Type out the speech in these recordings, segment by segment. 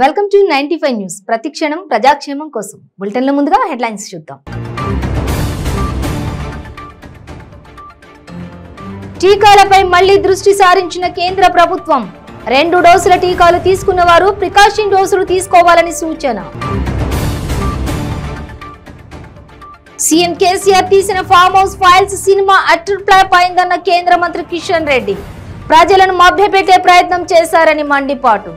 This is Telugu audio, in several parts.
Welcome to 95 news. ప్రతిక్షణం ప్రజాక్షేమం కోసం. బులెటిన్ల ముందుగా హెడ్లైన్స్ చూద్దాం. టీకాలపై మళ్లీ దృష్టి సారించిన కేంద్ర ప్రభుత్వం. 2 డోసుల టీకాలు తీసుకున్న వారు ప్రికాషన్ డోసులు తీసుకోవాలని సూచన. సీఎం కేసీఆర్ తీసిన farm house files cinema utter flop అయిందన్న కేంద్ర మంత్రి కిషన్ రెడ్డి. ప్రజలను మభ్యపెట్టే ప్రయత్నం చేశారని మండిపాటు.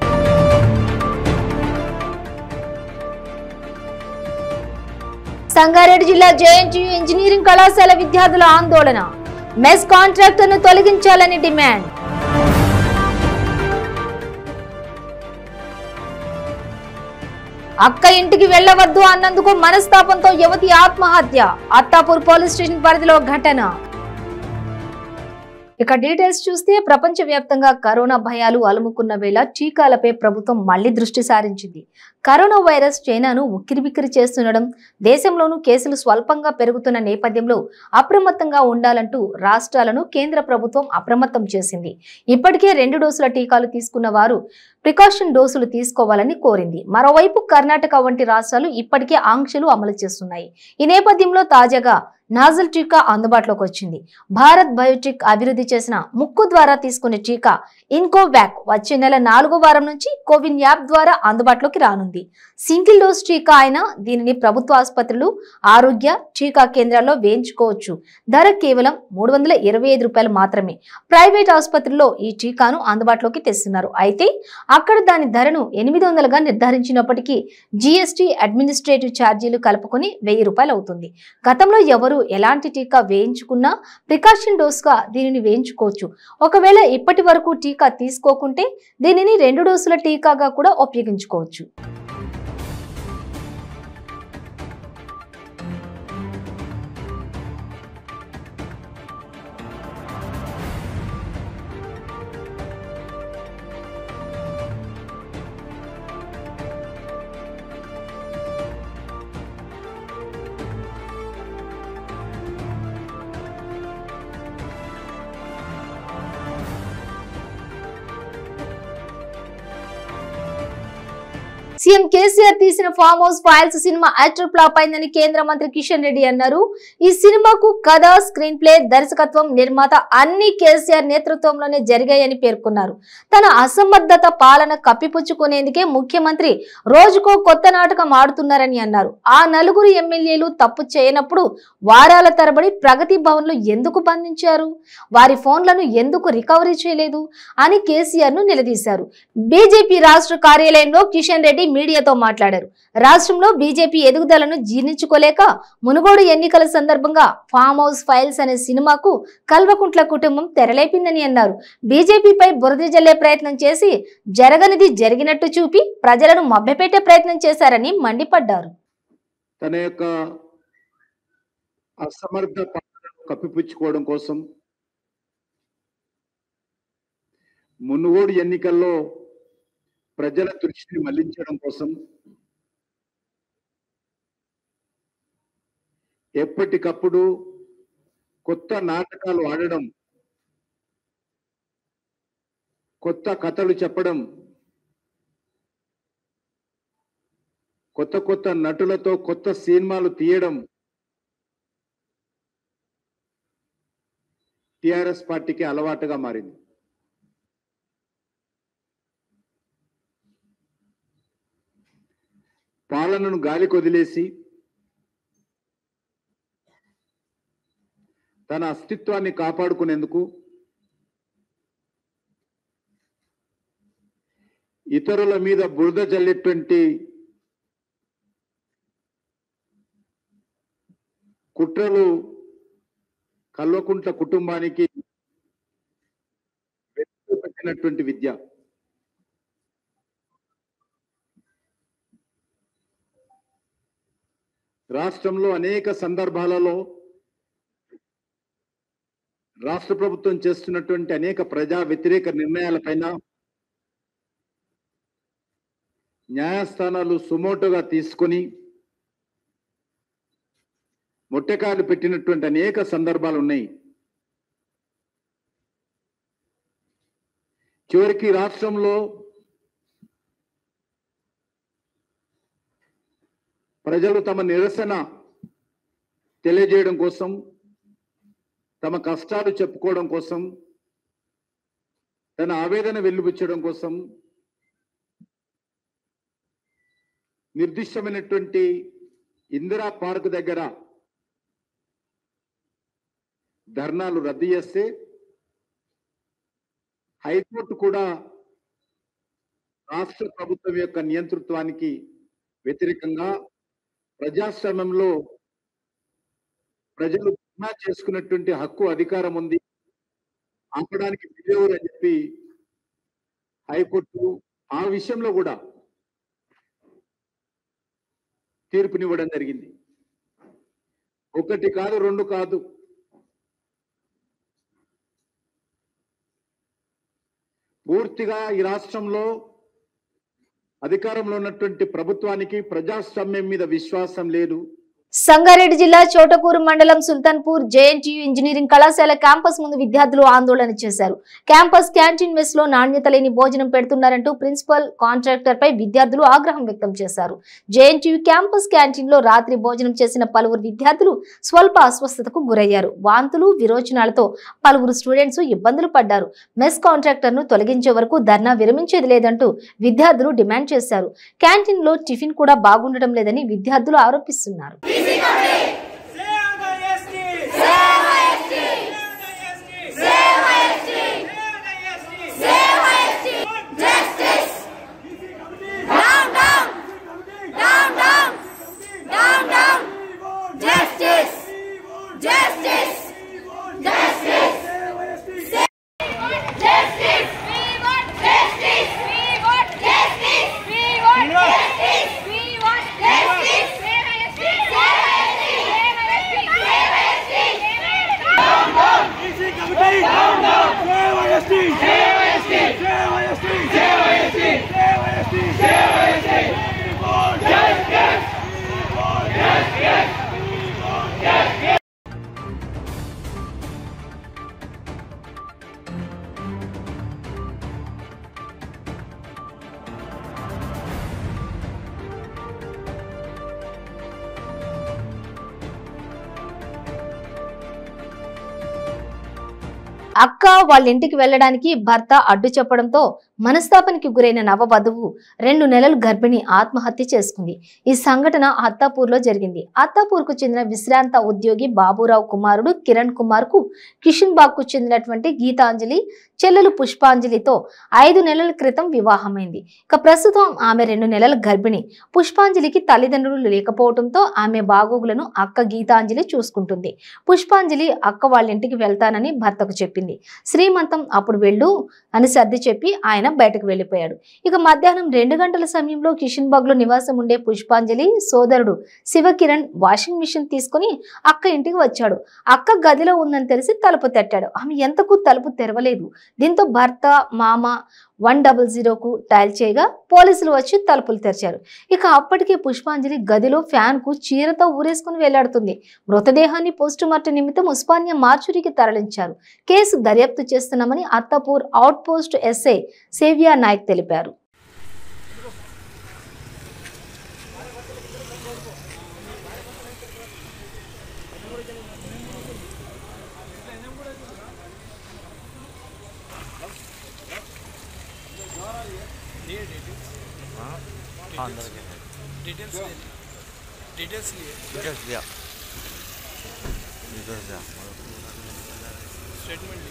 సంగారెడ్డి జిల్లా జేఎన్టీయూ ఇంజనీరింగ్ కళాశాల విద్యార్థుల ఆందోళన. మెస్ కాంట్రాక్టర్ను తొలగించాలని డిమాండ్. అక్క ఇంటికి వెళ్లవద్దు అన్నందుకు మనస్తాపంతో యువతి ఆత్మహత్య. అత్తాపూర్ పోలీస్ స్టేషన్ పరిధిలో ఘటన. ఇక డీటెయిల్స్ చూస్తే ప్రపంచవ్యాప్తంగా కరోనా భయాలు అలుముకున్న వేళ టీకాలపై ప్రభుత్వం మళ్లీ దృష్టి సారించింది. కరోనా వైరస్ చైనాను ఉక్కిరిబిక్కిరి చేస్తుండడం, దేశంలోనూ కేసులు స్వల్పంగా పెరుగుతున్న నేపథ్యంలో అప్రమత్తంగా ఉండాలంటూ రాష్ట్రాలను కేంద్ర ప్రభుత్వం అప్రమత్తం చేసింది. ఇప్పటికే 2 డోసుల టీకాలు తీసుకున్న వారు ప్రికాషన్ డోసులు తీసుకోవాలని కోరింది. మరోవైపు కర్ణాటక వంటి రాష్ట్రాలు ఇప్పటికే ఆంక్షలు అమలు చేస్తున్నాయి. ఈ నేపథ్యంలో తాజాగా నాజల్ టీకా అందుబాటులోకి వచ్చింది. భారత్ బయోటెక్ అభివృద్ధి చేసిన ముక్కు ద్వారా తీసుకునే టీకా ఇన్కోవాక్ వచ్చే నెల 4వ వారం నుంచి కోవిన్ యాప్ ద్వారా అందుబాటులోకి రానుంది. సింగిల్ డోస్ టీకా అయినా దీనిని ప్రభుత్వ ఆసుపత్రులు, ఆరోగ్య టీకా కేంద్రాల్లో వేయించుకోవచ్చు. ధర కేవలం ₹325 మాత్రమే. ప్రైవేట్ ఆసుపత్రుల్లో ఈ టీకాను అందుబాటులోకి తెస్తున్నారు. అయితే అక్కడ దాని ధరను 800గా నిర్ధారించినప్పటికీ జీఎస్టీ, అడ్మినిస్ట్రేటివ్ ఛార్జీలు కలుపుకొని ₹1000 అవుతుంది. గతంలో ఎవరు ఎలాంటి టీకా వేయించుకున్నా ప్రికాషన్ డోస్ గా దీనిని వేయించుకోవచ్చు. ఒకవేళ ఇప్పటి వరకు టీకా తీసుకోకుంటే దీనిని 2 డోసుల టీకాగా కూడా ఉపయోగించుకోవచ్చు. సీఎం కేసీఆర్ తీసిన farm house files cinema utter flop అయిందని కేంద్ర మంత్రి కిషన్ రెడ్డి అన్నారు. ఈ సినిమాకు కథ, స్క్రీన్ ప్లే, దర్శకత్వం, నిర్మాత అన్ని కేసీఆర్ నేతృత్వంలోనే జరిగాయని పేర్కొన్నారు. తన అసమర్థత పాలన కప్పిపుచ్చుకునేందుకే ముఖ్యమంత్రి రోజుకో కొత్త నాటకం ఆడుతున్నారని అన్నారు. ఆ 4 ఎమ్మెల్యేలు తప్పు చేయనప్పుడు వారాల తరబడి ప్రగతి భవన్ లో ఎందుకు బంధించారు? వారి ఫోన్లను ఎందుకు రికవరీ చేయలేదు అని కేసీఆర్ ను నిలదీశారు. బీజేపీ రాష్ట్ర కార్యాలయంలో కిషన్ రెడ్డి మీడియాతో మాట్లాడారు. రాష్ట్రంలో బీజేపీ ఎదుగుదలను జీర్ణించుకోలేక మునుగోడు ఎన్నికల సందర్భంగా ఫామ్ హౌస్ ఫైల్స్ అనే సినిమాకు కల్వకుంట్ల కుటుంబం తెరలేపిందని అన్నారు. బీజేపీపై బురద జల్లే ప్రయత్నం చేసి జరగనిది జరిగినట్టు చూపి ప్రజలను మభ్యపెట్టే ప్రయత్నం చేశారని మండిపడ్డారు. తన యొక్క అసమర్థ పాలనను కప్పిపుచ్చుకోవడం కోసం మునుగోడు ఎన్నికల్లో ప్రజల దృష్టిని మళ్లించడం కోసం ఎప్పటికప్పుడు కొత్త నాటకాలు ఆడడం, కొత్త కథలు చెప్పడం, కొత్త నటులతో కొత్త సినిమాలు తీయడం టిఆర్ఎస్ పార్టీకి అలవాటుగా మారింది. పాలనను గాలి కొదిలేసి తన అస్తిత్వాన్ని కాపాడుకునేందుకు ఇతరుల మీద బురద జల్లేటువంటి కుట్రలు కల్వకుంట్ల కుటుంబానికి పెట్టినటువంటి విద్య. రాష్ట్రంలో అనేక సందర్భాలలో రాష్ట్ర ప్రభుత్వం చేస్తున్నటువంటి అనేక ప్రజా వ్యతిరేక నిర్ణయాలపైన న్యాయస్థానాలు సుమోటోగా తీసుకొని ముట్టకాలు పెట్టినటువంటి అనేక సందర్భాలు ఉన్నాయి. చివరికి రాష్ట్రంలో ప్రజలు తమ నిరసన తెలియజేయడం కోసం, తమ కష్టాలు చెప్పుకోవడం కోసం, తన ఆవేదన వెలుబుచ్చడం కోసం నిర్దిష్టమైనటువంటి ఇందిరా పార్క్ దగ్గర ధర్నాలు రద్దు చేస్తే హైకోర్టు కూడా రాష్ట్ర ప్రభుత్వం యొక్క నియంతృత్వానికి వ్యతిరేకంగా ప్రజాస్వామ్యంలో ప్రజలు ధర్నా చేసుకున్నటువంటి హక్కు, అధికారం ఉంది, ఆపడానికి వీలెవరు అని చెప్పి హైకోర్టు ఆ విషయంలో కూడా తీర్పునివ్వడం జరిగింది. ఒకటి కాదు, రెండు కాదు, పూర్తిగా ఈ రాష్ట్రంలో అధికారంలో ఉన్నటువంటి ప్రభుత్వానికి ప్రజాస్వామ్యం మీద విశ్వాసం లేదు. సంగారెడ్డి జిల్లా చోటకూరు మండలం సుల్తాన్పూర్ జేఎన్టీయూ ఇంజనీరింగ్ కళాశాల క్యాంపస్ ముందు విద్యార్థులు ఆందోళన చేశారు. క్యాంపస్ క్యాంటీన్ మెస్ లో నాణ్యత లేని భోజనం పెడుతున్నారంటూ ప్రిన్సిపల్ కాంట్రాక్టర్ పై విద్యార్థులు ఆగ్రహం వ్యక్తం చేశారు. జేఎన్టీయూ క్యాంపస్ క్యాంటీన్ లో రాత్రి భోజనం చేసిన పలువురు విద్యార్థులు స్వల్ప అస్వస్థతకు గురయ్యారు. వాంతులు, విరోచనాలతో పలువురు స్టూడెంట్స్ ఇబ్బందులు పడ్డారు. మెస్ కాంట్రాక్టర్ ను తొలగించే వరకు ధర్నా విరమించేది లేదంటూ విద్యార్థులు డిమాండ్ చేశారు. క్యాంటీన్ లో టిఫిన్ కూడా బాగుండడం లేదని విద్యార్థులు ఆరోపిస్తున్నారు. అక్క వాళ్ళ ఇంటికి వెళ్లడానికి భర్త అడ్డు చెప్పడంతో మనస్తాపానికి గురైన నవవధువు 2 నెలలు గర్భిణి ఆత్మహత్య చేసుకుంది. ఈ సంఘటన అత్తాపూర్లో జరిగింది. అత్తాపూర్కు చెందిన విశ్రాంత ఉద్యోగి బాబురావు కుమారుడు కిరణ్ కుమార్ కు కిషన్ బాగ్ కు చెందినటువంటి గీతాంజలి చెల్లెలు పుష్పాంజలితో 5 నెలల క్రితం వివాహమైంది. ఇక ప్రస్తుతం ఆమె 2 నెలల గర్భిణి. పుష్పాంజలికి తల్లిదండ్రులు లేకపోవడంతో ఆమె బాగోగులను అక్క గీతాంజలి చూసుకుంటుంది. పుష్పాంజలి అక్క వాళ్ళ ఇంటికి వెళ్తానని భర్తకు చెప్పింది. శ్రీమంతం అప్పుడు వెళ్ళు అని సర్ది చెప్పి ఆయన బయటకు వెళ్లిపోయాడు. ఇక మధ్యాహ్నం 2 గంటల సమయంలో కిషన్ బాగ్ లో నివాసం ఉండే పుష్పాంజలి సోదరుడు శివకిరణ్ వాషింగ్ మిషన్ తీసుకుని అక్క ఇంటికి వచ్చాడు. అక్క గదిలో ఉందని తెలిసి తలుపు తట్టాడు. ఆమె ఎంతకు తలుపు తెరవలేదు. దీంతో భర్త మామ 100కు డయల్ చేయగా పోలీసులు వచ్చి తలుపులు తెరిచారు. ఇక అప్పటికే పుష్పాంజలి గదిలో ఫ్యాన్ కు చీరతో ఊరేసుకుని వెళ్లాడుతుంది. మృతదేహాన్ని పోస్టుమార్టం నిమిత్తం ఉస్మానియా మార్చురీకి తరలించారు. కేసు దర్యాప్తు చేస్తున్నామని Attapur out post SI Seviya Nayak తెలిపారు. डिटेल्स दिया स्टेटमेंट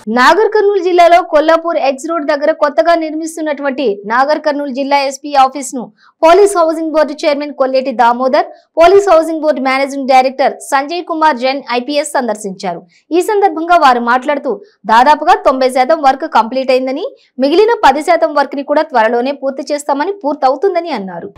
నాగర్ కర్నూలు జిల్లాలో కొల్లాపూర్ ఎక్స్ రోడ్ దగ్గర కొత్తగా నిర్మిస్తున్నటువంటి నాగర్ కర్నూలు జిల్లా ఎస్పీ ఆఫీస్ ను police housing board chairman Kolleti Damodar, police housing board managing director Sanjay Kumar Jain IPS సందర్శించారు. ఈ సందర్భంగా వారు మాట్లాడుతూ దాదాపుగా 90% వర్క్ కంప్లీట్ అయిందని, మిగిలిన 10% వర్క్ ని కూడా త్వరలోనే పూర్తి చేస్తామని, పూర్తవుతుందని అన్నారు.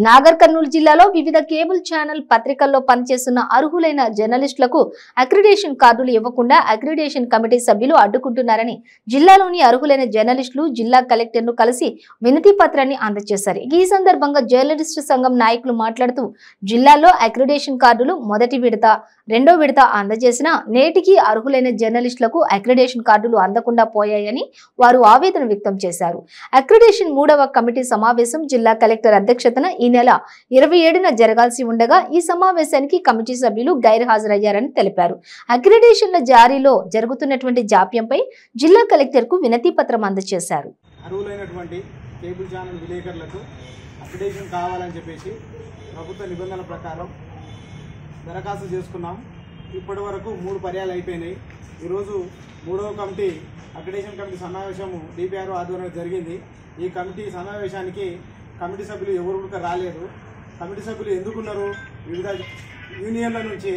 నాగర్ కర్నూలు జిల్లాలో వివిధ కేబుల్ ఛానల్ పత్రికల్లో పనిచేస్తున్న అర్హులైన జర్నలిస్టులకు అక్రిడేషన్ కార్డులు ఇవ్వకుండా అక్రిడేషన్ కమిటీ సభ్యులు అడ్డుకుంటున్నారని జిల్లాలోని అర్హులైన జర్నలిస్టులు జిల్లా కలెక్టర్ను కలిసి వినతి పత్రాన్ని అందజేశారు. ఈ సందర్భంగా జర్నలిస్టు సంఘం నాయకులు మాట్లాడుతూ జిల్లాలో అక్రిడేషన్ కార్డులు మొదటి విడత, రెండో విడత అందజేసిన నేటికి అర్హులైన జర్నలిస్టులకు అక్రిడేషన్ కార్డులు అందకుండా పోయాయని వారు ఆవేదన వ్యక్తం చేశారు. అక్రిడేషన్ 3వ కమిటీ సమావేశం జిల్లా కలెక్టర్ అధ్యక్షతన ఈ నెల 27న జరగాల్సి ఉండగా ఈ సమావేశానికి కమిటీ సభ్యులు గైర్హాజరయ్యారని తెలిపారు. అక్రిడేషన్ల జారీలో జరుగుతున్నటువంటి జాప్యంపై జిల్లా కలెక్టర్ కు వినతి పత్రం అందజేశారు. అర్హులైనటువంటి కేబుల్ ఛానల్ విలేకరులకు అక్రిడేషన్ కావాలని చెప్పేసి ప్రభుత్వ నిబంధనల ప్రకారం దరఖాస్తు చేసుకున్నాం. ఇప్పటి వరకు 3 పర్యాలు అయిపోయినాయి. ఈరోజు 3వ కమిటీ అక్రిడేషన్ కమిటీ సమావేశం డిపిఆర్ ఆధ్వర్యంలో జరిగింది. ఈ కమిటీ సమావేశానికి కమిటీ సభ్యులు ఎవరు కూడా రాలేదు. కమిటీ సభ్యులు ఎందుకున్నారు? వివిధ యూనియన్ల నుంచి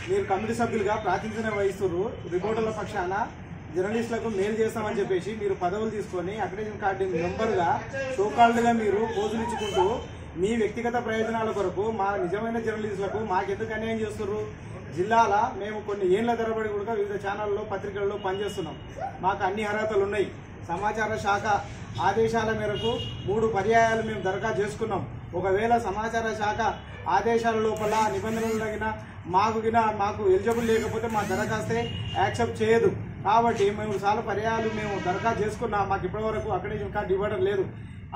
మీరు కమిటీ సభ్యులుగా ప్రాతినిధ్యం వహిస్తున్నారు. రిపోర్టర్ల పక్షాన జర్నలిస్టులకు మేలు చేస్తామని చెప్పేసి మీరు పదవులు తీసుకొని అక్రిడేషన్ కార్డు మెంబర్గా షోకాల్డ్గా మీరు పోజులు ఇచ్చుకుంటూ మీ వ్యక్తిగత ప్రయోజనాల కొరకు మా నిజమైన జర్నలిస్టులకు మాకెందుకు అన్యాయం చేస్తున్నారు? జిల్లాల మేము కొన్ని ఏళ్ల తరబడి కూడా వివిధ ఛానల్లో పత్రికల్లో పనిచేస్తున్నాం. మాకు అన్ని అర్హతలు ఉన్నాయి. సమాచార శాఖ ఆదేశాల మేరకు 3 పర్యాయాలు మేము దరఖాస్తు చేసుకున్నాం. ఒకవేళ సమాచార శాఖ ఆదేశాల లోపల నిబంధనలు తగిన మాకు ఎలిజిబుల్ లేకపోతే మా దరఖాస్తే యాక్సెప్ట్ చేయదు. కాబట్టి మేము చాలా పర్యాయాలు మేము దరఖాస్తు చేసుకున్నాం. మాకు ఇప్పటివరకు అక్రిడేషన్ కార్డు ఇవ్వడం లేదు.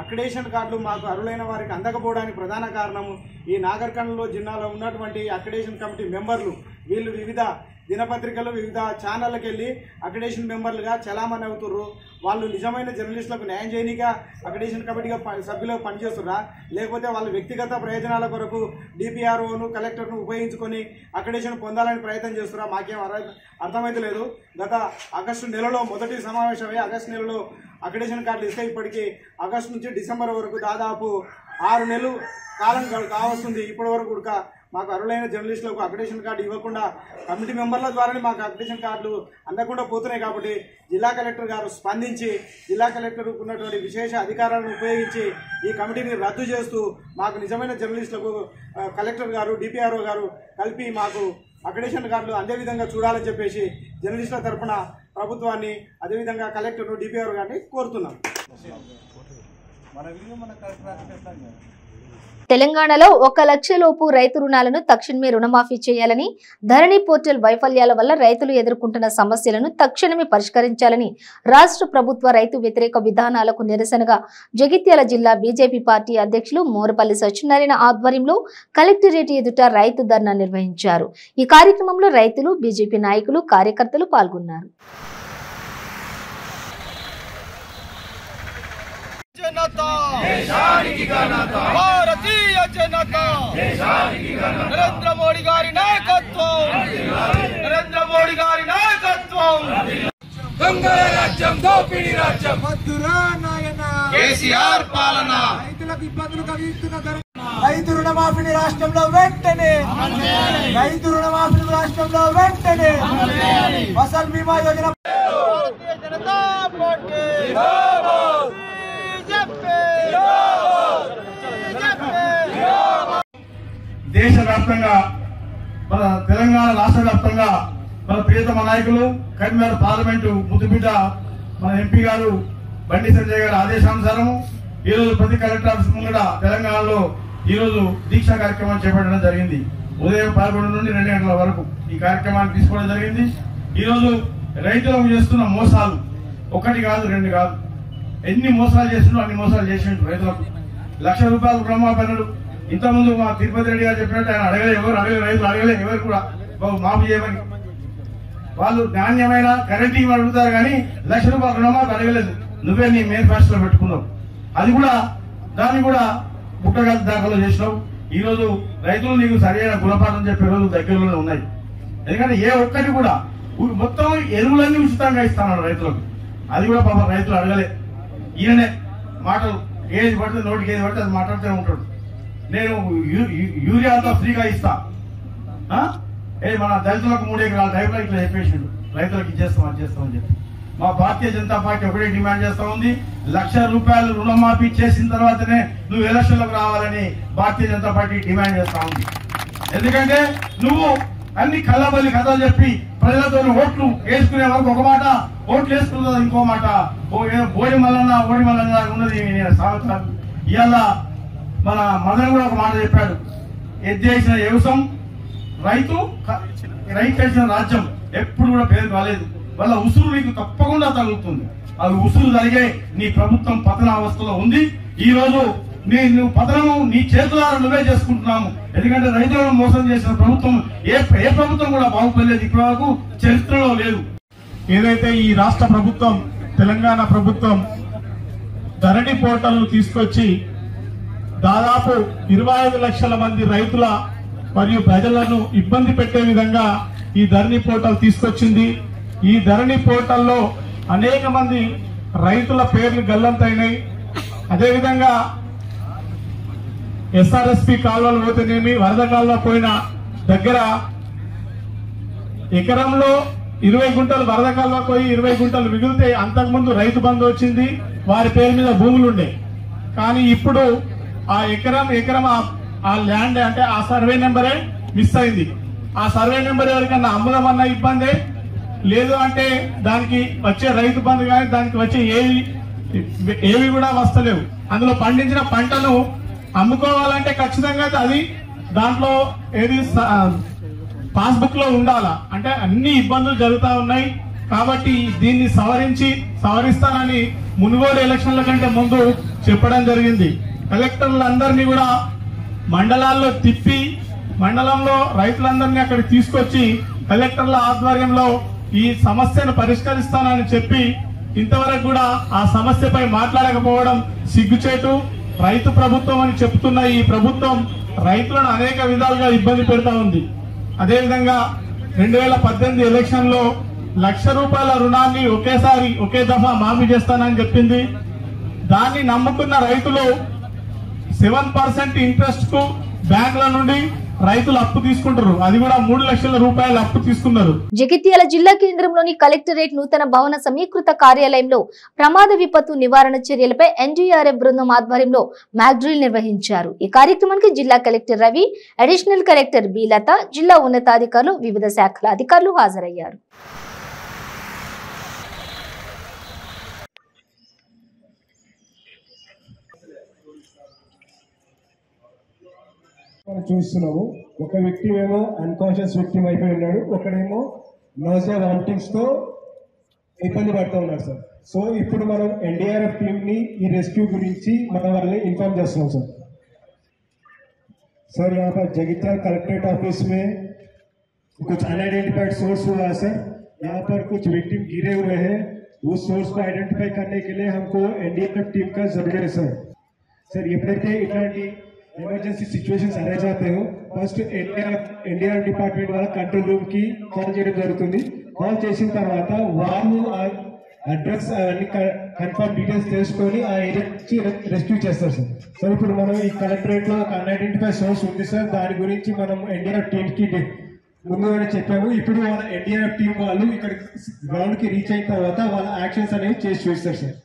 అక్రిడేషన్ కార్డులు మాకు అర్హులైన వారికి అందకపోవడానికి ప్రధాన కారణం ఈ నాగర్ కర్నూలు జిల్లాలో ఉన్నటువంటి అక్రిడేషన్ కమిటీ మెంబర్లు వీళ్ళు వివిధ దినపత్రికలు వివిధ ఛానళ్ళకి వెళ్ళి అక్రిడేషన్ మెంబర్లుగా చలామణి అవుతుర్రు. వాళ్ళు నిజమైన జర్నలిస్టులకు న్యాయం చేయనిక అక్రిడేషన్ కమిటీగా సభ్యులుగా పనిచేస్తుర్రా, లేకపోతే వాళ్ళ వ్యక్తిగత ప్రయోజనాల కొరకు డిపిఆర్ఓను కలెక్టర్ను ఉపయోగించుకొని అక్రిడేషన్ పొందాలని ప్రయత్నం చేస్తున్నా? మాకేం అర్థమైతలేదు. గత ఆగస్టు నెలలో మొదటి సమావేశమై ఆగస్టు నెలలో అక్రిడేషన్ కార్డులు ఇస్తే ఇప్పటికీ ఆగస్టు నుంచి డిసెంబర్ వరకు దాదాపు 6 నెలలు కాలం కావస్తుంది. ఇప్పటి వరకు కూడా మాకు అర్హులైన జర్నలిస్టులకు అక్రిడేషన్ కార్డు ఇవ్వకుండా కమిటీ మెంబర్ల ద్వారానే మాకు అక్రిడేషన్ కార్డులు అందకుండా పోతున్నాయి. కాబట్టి జిల్లా కలెక్టర్ గారు స్పందించి జిల్లా కలెక్టర్ ఉన్నటువంటి విశేష అధికారాలను ఉపయోగించి ఈ కమిటీని రద్దు చేస్తూ మాకు నిజమైన జర్నలిస్టులకు కలెక్టర్ గారు డిపిఆర్ఓ గారు కలిపి మాకు అక్రిడేషన్ కార్డులు అందే విధంగా చూడాలని చెప్పేసి జర్నలిస్టుల తరఫున ప్రభుత్వాన్ని అదేవిధంగా కలెక్టర్ను డిపిఆర్ఓ గారిని కోరుతున్నాం. తెలంగాణలో 1 లక్ష లోపు రైతు రుణాలను తక్షణమే రుణమాఫీ చేయాలని, ధరణి పోర్టల్ వైఫల్యాల వల్ల రైతులు ఎదుర్కొంటున్న సమస్యలను తక్షణమే పరిష్కరించాలని రాష్ట్ర ప్రభుత్వ రైతు వ్యతిరేక విధానాలకు నిరసనగా జగిత్యాల జిల్లా బీజేపీ పార్టీ అధ్యక్షులు మోరపల్లి సత్యనారాయణ ఆధ్వర్యంలో కలెక్టరేట్ ఎదుట రైతు ధర్నా నిర్వహించారు. ఈ కార్యక్రమంలో రైతులు, బీజేపీ నాయకులు, కార్యకర్తలు పాల్గొన్నారు. जनता देशानिकी गणता भारतीय जनता देशानिकी गणता नरेंद्र मोदी गारी नायकत्వం नरेंद्र मोदी गारी नायकत्వం దొంగల రాజ్యం దోపిడీ రాజ్యం మధురా నాయన కేసీఆర్ పాలన రైతులకు ఇబ్బందులు కలిగిస్తున్న రైతు రుణమాఫీని రాష్ట్రంలో వెంటనే రైతు రుణమాఫీని రాష్ట్రంలో వెంటనే ఫసల్ బీమా యోజన భారతీయ జనతా పార్టీ దేశవ్యాప్తంగా మన తెలంగాణ రాష్ట్ర వ్యాప్తంగా మన ప్రియతమ నాయకులు కరీంనగర్ పార్లమెంటు ముద్దుబిడ్డ మన ఎంపీ గారు బండి సంజయ్ గారి ఆదేశానుసారం ఈ రోజు ప్రతి కలెక్టర్ ఆఫీస్ ముంగట తెలంగాణలో ఈ రోజు దీక్షా కార్యక్రమం చేపట్టడం జరిగింది. ఉదయం 11 నుండి 2 గంటల వరకు ఈ కార్యక్రమాన్ని తీసుకోవడం జరిగింది. ఈ రోజు రైతులకు చేస్తున్న మోసాలు 1 కాదు 2 కాదు, ఎన్ని మోసాలు చేస్తున్నారో అన్ని మోసాలు చేసిండు. రైతులకు ₹1,00,000 రుణమాఫీ అన్నాడు. ఇంతకుముందు మా తిరుపతి రెడ్డి గారు చెప్పినట్టు ఆయన రైతులు అడగలే ఎవరు కూడా మాఫీ చేయమని. వాళ్ళు నాణ్యమైన కరెంట్ ఇవ్వని అడుగుతారు కానీ ₹1,00,000 రుణమాఫీ అడగలేదు. నువ్వే నీ మేనిఫెస్టోలో పెట్టుకున్నావు, అది కూడా దాన్ని కూడా బుట్టగల దాఖలు చేసినావు. ఈ రోజు రైతులు నీకు సరైన గుణపాఠం చెప్పే రోజులు దగ్గరలోనే ఉన్నాయి. ఎందుకంటే ఏ ఒక్కటి కూడా మొత్తం ఎరువులన్నీ ఉచితంగా ఇస్తాను రైతులకు, అది కూడా పాపం రైతులు అడగలే. ఈయననే మాటలు ఏది పడితే నోటికి ఏది పడితే అది మాట్లాడుతూనే ఉంటాడు. నేను యూరియా అంతా ఫ్రీగా ఇస్తా, మన దళితులకు 3 ఎకరాల టైంలో ఇట్లా చెప్పేసిండు, రైతులకు ఇచ్చేస్తామని చేస్తామని చెప్పి. మా భారతీయ జనతా పార్టీ ఒకటే డిమాండ్ చేస్తా ఉంది, ₹1,00,000 రుణమాఫీ చేసిన తర్వాతనే నువ్వు ఎలక్షన్లకు రావాలని భారతీయ జనతా పార్టీ డిమాండ్ చేస్తా ఉంది. ఎందుకంటే నువ్వు అన్ని కళ్ళబల్లి కథలు చెప్పి ప్రజలతో ఓట్లు వేసుకునే వరకు ఒక మాట, ఓట్లు వేసుకున్న ఇంకో మాట, ఓడి మల్లన్న ఉన్నది సామెత. ఇవాళ మన మదన్ కూడా ఒక మాట చెప్పాడు, ఎద్దేసిన వ్యవసాయం రైతు చేసిన రాజ్యం ఎప్పుడు కూడా పేరు కాలేదు. వాళ్ళ ఉసురు నీకు తప్పకుండా తగులుతుంది. అది ఉసురు జరిగే నీ ప్రభుత్వం పతనావస్థలో ఉంది. ఈ రోజు నువ్వు పతనము నీ చేతులారా నువ్వే చేసుకుంటున్నాము. ఎందుకంటే రైతులను మోసం చేసిన ప్రభుత్వం ఏ ప్రభుత్వం కూడా బాగుపడలేదు, ఇప్పటి వరకు చరిత్రలో లేదు. ఏదైతే ఈ రాష్ట్ర ప్రభుత్వం తెలంగాణ ప్రభుత్వం ధరణి పోర్టల్ను తీసుకొచ్చి దాదాపు 25 లక్షల మంది రైతుల మరియు ప్రజలను ఇబ్బంది పెట్టే విధంగా ఈ ధరణి పోర్టల్ తీసుకొచ్చింది. ఈ ధరణి పోర్టల్లో అనేక మంది రైతుల పేర్లు గల్లంతైనాయి. అదేవిధంగా ఎస్ఆర్ఎస్పి కాలువలు పోతేనేమి, వరద కాలువ పోయిన దగ్గర ఎకరంలో 20 గుంటలు వరద కాలువ పోయి 20 గుంటలు మిగిలితే అంతకుముందు రైతు బంధు వచ్చింది, వారి పేరు మీద భూములు ఉండే. కానీ ఇప్పుడు ఆ ఎకరం ఆ ల్యాండ్ అంటే ఆ సర్వే నెంబరే మిస్ అయింది. ఆ సర్వే నెంబర్ ఎవరికన్నా అమ్ముదామన్న ఇబ్బందే, లేదు అంటే దానికి వచ్చే రైతు బంధు కానీ దానికి వచ్చే ఏవి కూడా వస్తలేవు. అందులో పండించిన పంటను అమ్ముకోవాలంటే ఖచ్చితంగా అది దాంట్లో ఏది పాస్బుక్ లో ఉండాలా, అంటే అన్ని ఇబ్బందులు జరుగుతూ ఉన్నాయి. కాబట్టి దీన్ని సవరిస్తానని మునుగోడు ఎలక్షన్ల కంటే ముందు చెప్పడం జరిగింది. కలెక్టర్లందరినీ కూడా మండలాల్లో తిప్పి మండలంలో రైతులందరినీ అక్కడికి తీసుకొచ్చి కలెక్టర్ల ఆధ్వర్యంలో ఈ సమస్యను పరిష్కరిస్తానని చెప్పి ఇంతవరకు కూడా ఆ సమస్యపై మాట్లాడకపోవడం సిగ్గుచేటు. రైతు ప్రభుత్వం అని చెప్తున్న ఈ ప్రభుత్వం రైతులను అనేక విధాలుగా ఇబ్బంది పెడతా ఉంది. అదేవిధంగా 2018 ఎలక్షన్ లో ₹1,00,000 రుణాన్ని ఒకే దఫా మాఫీ చేస్తానని చెప్పింది. దాన్ని నమ్ముకున్న రైతులు 7% ఇంట్రెస్ట్ కు బ్యాంకుల నుండి రైతులు అప్పు తీసుకుంటారు. అది కూడా ₹3 లక్షల అప్పు తీసుకున్నారు. జగిత్యాల జిల్లా కేంద్రంలోని కలెక్టరేట్ నూతన భవన సమీకృత కార్యాలయంలో ప్రమాద విపత్తు నివారణ చర్యలపై ఎన్డీఆర్ఎఫ్ బృందం ఆధ్వర్యంలో మాక్ డ్రిల్ నిర్వహించారు. ఈ కార్యక్రమానికి జిల్లా collector Ravi, additional collector B Latha, జిల్లా ఉన్నతాధికారులు, వివిధ శాఖల అధికారులు హాజరయ్యారు. మనం చూస్తున్నాము. ఒక విక్టిమ్ ఏమో అన్కాన్షియస్ విక్టిమ్ అయిపోయి ఉన్నాడు, ఒకడేమో నోజియా వామిటింగ్స్ తో ఇబ్బంది పడుతూ ఉన్నారు సార్. సో ఇప్పుడు మనం ఎన్డీఆర్ఎఫ్ టీమ్ ని ఈ రెస్క్యూ గురించి మన వాళ్ళని ఇన్ఫॉर्म చేస్తున్నాం సార్. सर यहाँ पर जगित्याल कलेक्ट्रेट ऑफिस में कुछ अनआइडेंटिफाइड सोर्स हुआ है सर. यहाँ पर कुछ विक्टिम गिरे हुए हैं. उस सोर्स को आइडेंटिफाई करने के लिए हमको एनडीआरएफ टीम का जरूरत है सर. सर ఎప్పుడైతే ఇట్లాంటి ఎమర్జెన్సీ సిచ్యువేషన్స్ అరైజ్ అవుతాయో ఫస్ట్ ఎన్డీఆర్ఎఫ్ డిపార్ట్మెంట్ వాళ్ళ కంట్రోల్ రూమ్ కి కాల్ చేయడం జరుగుతుంది. కాల్ చేసిన తర్వాత వాళ్ళు అడ్రస్ అన్ని కన్ఫర్మ్ డీటెయిల్స్ తెలుసుకొని ఆ ఏరియా నుంచి రెస్క్యూ చేస్తారు సార్. సో ఇప్పుడు మనం ఈ కలెక్టరేట్ లో ఒక అన్ఐడెంటిఫై సోర్స్ ఉంది సార్. దాని గురించి మనం ఎన్డీఆర్ఎఫ్ టీమ్ కి ముందుగానే చెప్పాము. ఇప్పుడు వాళ్ళ ఎన్డీఆర్ఎఫ్ టీం వాళ్ళు ఇక్కడ గ్రౌండ్ కి రీచ్ అయిన తర్వాత వాళ్ళ యాక్షన్స్ అనేవి చేసి చూస్తారు సార్.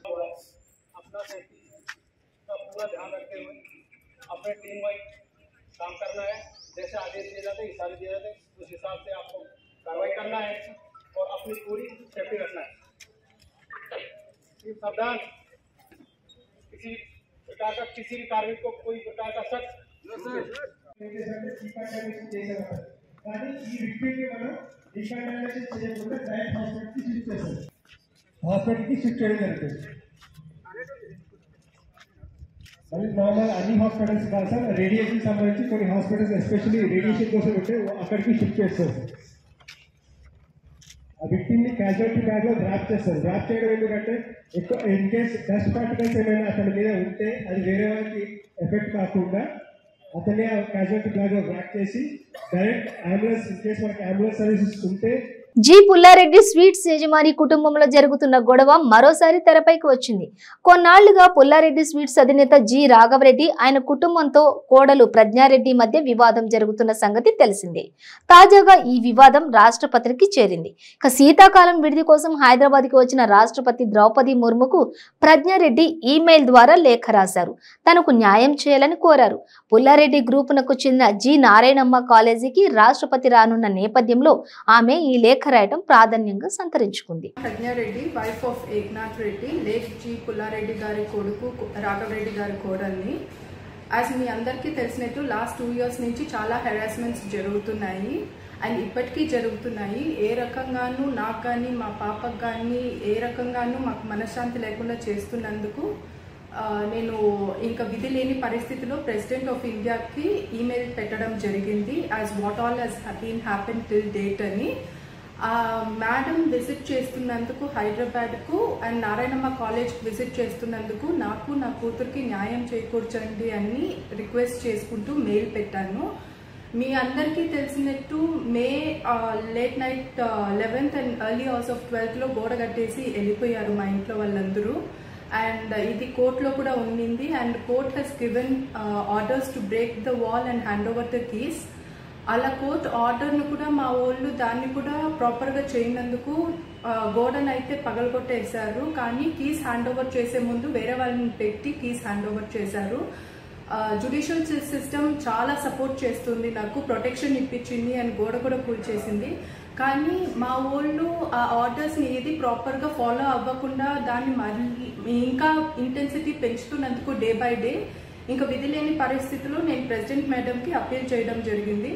अपने टीम वाइज काम करना है, जैसे आदेश दिए जाते हैं इशारे दिए जाते हैं उस हिसाब से आपको कार्रवाई करना है और अपनी पूरी सेफ्टी रखना है. सावधान, किसी प्रकार का किसी भी कार्मिक को कोई प्रकार का शक హాస్పిటల్ కి షిఫ్ట్ చేయడం జరుగుతుంది. మళ్ళీ నార్మల్ అన్ని హాస్పిటల్స్ కాదు సార్, రేడియేషన్ సంబంధించి కొన్ని హాస్పిటల్స్ ఎస్పెషల్లీ రేడియేషన్ కోసం ఉంటే అక్కడికి షిఫ్ట్ చేస్తారు సార్. ఆ విక్టిమ్ ని క్యాజువాలిటీ బ్యాగ్ లో డ్రాప్ చేస్తారు. డ్రాప్ చేయడం ఎందుకంటే ఎక్కువ ఇన్ కేస్ డస్ట్ పార్టికల్స్ ఏమైనా అతని మీద ఉంటే అది వేరే వాళ్ళకి ఎఫెక్ట్ కాకుండా అతనే ఆ క్యాజువాలిటీ బ్యాగ్ లో డ్రాప్ చేసి డైరెక్ట్ అంబులెన్స్ ఇన్ కేస్ మనకి అంబులెన్స్ సర్వీసెస్ ఉంటే. జి పుల్లారెడ్డి స్వీట్స్ యజమాని కుటుంబంలో జరుగుతున్న గొడవ మరోసారి తెరపైకి వచ్చింది. కొన్నాళ్లుగా పుల్లారెడ్డి స్వీట్స్ అధినేత జి రాఘవరెడ్డి ఆయన కుటుంబంతో కోడలు ప్రజ్ఞారెడ్డి మధ్య వివాదం జరుగుతున్న సంగతి తెలిసిందే. తాజాగా ఈ వివాదం రాష్ట్రపతికి చేరింది. ఇక శీతాకాలం విడిది కోసం హైదరాబాద్కి వచ్చిన రాష్ట్రపతి ద్రౌపది ముర్ముకు ప్రజ్ఞారెడ్డి ఈమెయిల్ ద్వారా లేఖ రాశారు. తనకు న్యాయం చేయాలని కోరారు. పుల్లారెడ్డి గ్రూపునకు చెందిన జి నారాయణమ్మ కాలేజీకి రాష్ట్రపతి రానున్న నేపథ్యంలో ఆమె ఈ లేఖ రాయడం ప్రాధాన్యంగా సంతరించుకుంది. Pragna Reddy, wife of Eknath Reddy, late G Pulla Reddy గారి కొడుకు రాఘవరెడ్డి గారి కోడల్ని. యాజ్ మీ అందరికీ తెలిసినట్టు లాస్ట్ 2 years నుంచి చాలా హెరాస్మెంట్స్ జరుగుతున్నాయి అండ్ ఇప్పటికీ జరుగుతున్నాయి. ఏ రకంగానూ నాకు కానీ మా పాపకు కానీ ఏ రకంగానూ మాకు మనశ్శాంతి లేకుండా చేస్తున్నందుకు నేను ఇంకా విధి లేని పరిస్థితిలో ప్రెసిడెంట్ ఆఫ్ ఇండియాకి ఈమెయిల్ పెట్టడం జరిగింది. As what all has been happen till date అని. మేడం విజిట్ చేస్తున్నందుకు హైదరాబాద్కు అండ్ నారాయణమ్మ కాలేజ్కి విజిట్ చేస్తున్నందుకు నాకు నా కూతురికి న్యాయం చేకూర్చండి అని రిక్వెస్ట్ చేసుకుంటూ మెయిల్ పెట్టాను. మీ అందరికీ తెలిసినట్టు May late night 11th and early hours of 12th గోడ కట్టేసి వెళ్ళిపోయారు మా ఇంట్లో వాళ్ళందరూ. అండ్ ఇది కోర్టులో కూడా ఉండింది and court has given orders to break the wall and hand over the keys. అలా కోర్ట్ ఆర్డర్ను కూడా మా వాళ్ళు దాన్ని కూడా ప్రాపర్గా చేయనందుకు గోడను అయితే పగలగొట్టేశారు. కానీ కీస్ హ్యాండ్ ఓవర్ చేసే ముందు వేరే వాళ్ళని పెట్టి కీస్ హ్యాండ్ ఓవర్ చేశారు. జ్యుడిషియల్ సిస్టమ్ చాలా సపోర్ట్ చేస్తుంది, నాకు ప్రొటెక్షన్ ఇప్పించింది అండ్ గోడ కూడా కూల్చేసింది. కానీ మా వాళ్ళు ఆ ఆర్డర్స్ని ఏది ప్రాపర్గా ఫాలో అవ్వకుండా దాన్ని మళ్ళీ ఇంకా ఇంటెన్సిటీ పెంచుతున్నందుకు డే బై డే ఇంకా విధి లేని పరిస్థితిలో నేను ప్రెసిడెంట్ మేడంకి అప్పీల్ చేయడం జరిగింది.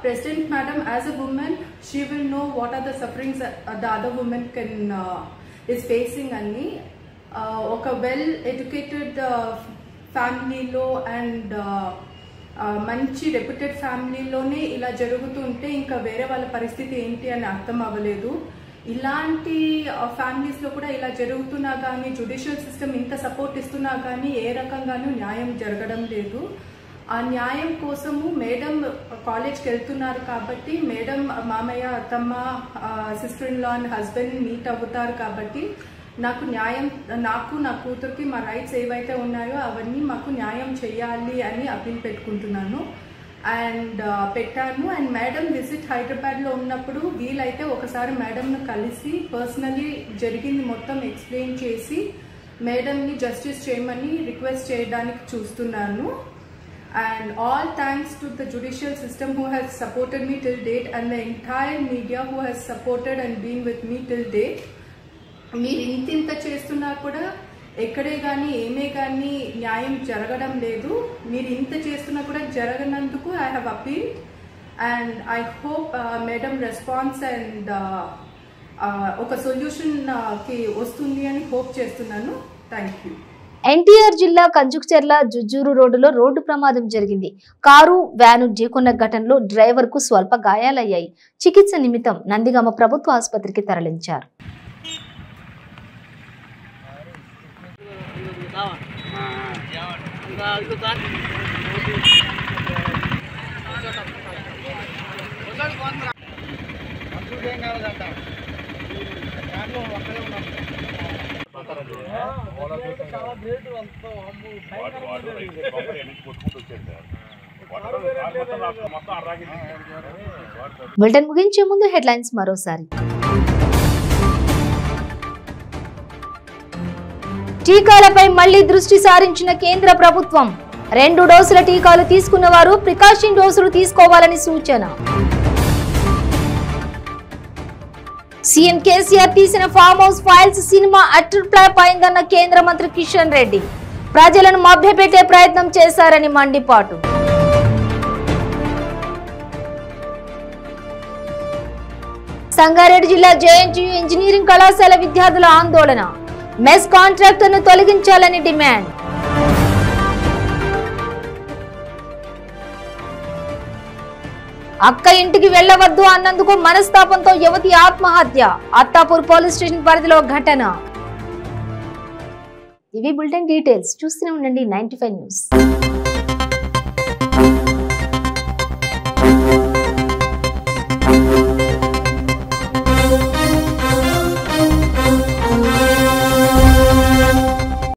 President Madam, as a woman, she will know what are the sufferings the other woman is facing అని. ఒక వెల్ ఎడ్యుకేటెడ్ ఫ్యామిలీలో అండ్ మంచి రెప్యూటెడ్ ఫ్యామిలీలోనే ఇలా జరుగుతుంటే ఇంకా వేరే వాళ్ళ పరిస్థితి ఏంటి అని అర్థం అవ్వలేదు. ఇలాంటి ఫ్యామిలీస్లో కూడా ఇలా జరుగుతున్నా కానీ జ్యుడిషియల్ సిస్టమ్ ఇంత సపోర్ట్ ఇస్తున్నా కానీ ఏ రకంగానూ న్యాయం జరగడం లేదు. ఆ న్యాయం కోసము మేడం కాలేజ్కి వెళ్తున్నారు కాబట్టి మేడం మామయ్య అత్తమ్మ sister in law and husband meet అవుతారు కాబట్టి నాకు న్యాయం, నాకు నా కూతురికి మా రైట్స్ ఏవైతే ఉన్నాయో అవన్నీ మాకు న్యాయం చేయాలి అని అప్పీల్ పెట్టుకుంటున్నాను అండ్ పెట్టాను. అండ్ మేడం విజిట్ హైదరాబాద్లో ఉన్నప్పుడు వీలైతే ఒకసారి మేడంను కలిసి పర్సనలీ జరిగింది మొత్తం ఎక్స్ప్లెయిన్ చేసి మేడంని జస్టిస్ చేయమని రిక్వెస్ట్ చేయడానికి చూస్తున్నాను. And all thanks to the judicial system who has supported me till date and the entire media who has supported and been with me till date. మీరు ఇంత చేస్తున్నా కూడా ఎక్కడే కానీ ఏమే కానీ న్యాయం జరగడం లేదు. మీరు ఇంత చేస్తున్నా కూడా జరగనందుకు I have appeal and I hope madam response and ఒక సొల్యూషన్ కి వస్తుంది అని హోప్ చేస్తున్నాను. Thank you. ఎన్టీఆర్ జిల్లా కంచుక్చెర్ల జుజ్జూరు రోడ్డులో రోడ్డు ప్రమాదం జరిగింది. కారు వ్యాను ఢీకొన్న ఘటనలో డ్రైవర్ కు స్వల్ప గాయాలయ్యాయి. చికిత్స నిమిత్తం నందిగామ ప్రభుత్వ ఆసుపత్రికి తరలించారు. బులెటిన్ ముగించే ముందు హెడ్లైన్స్ మరోసారి. టీకాలపై మళ్లీ దృష్టి సారించిన కేంద్ర ప్రభుత్వం. 2 డోసుల టీకాలు తీసుకున్న వారు ప్రికాషన్ డోసులు తీసుకోవాలని సూచన. సీఎం కేసీఆర్ తీసిన farm house files cinema utter flop అయిందన్న కేంద్ర మంత్రి కిషన్ రెడ్డి. ప్రజలను మభ్యపెట్టే ప్రయత్నం చేశారని మండిపాటు. సంగారెడ్డి జిల్లా జేఎన్టీయూ ఇంజనీరింగ్ కళాశాల విద్యార్థుల ఆందోళన. మెస్ కాంట్రాక్టర్ను తొలగించాలని డిమాండ్. అక్క ఇంటికి వెళ్లవద్దు అన్నందుకు మనస్తాపంతో యువతి ఆత్మహత్య. అత్తాపూర్ పోలీస్ స్టేషన్ పరిధిలో ఘటన. ఇవి బులెటిన్ డీటెయిల్స్. చూస్తూనే ఉండండి 95 న్యూస్.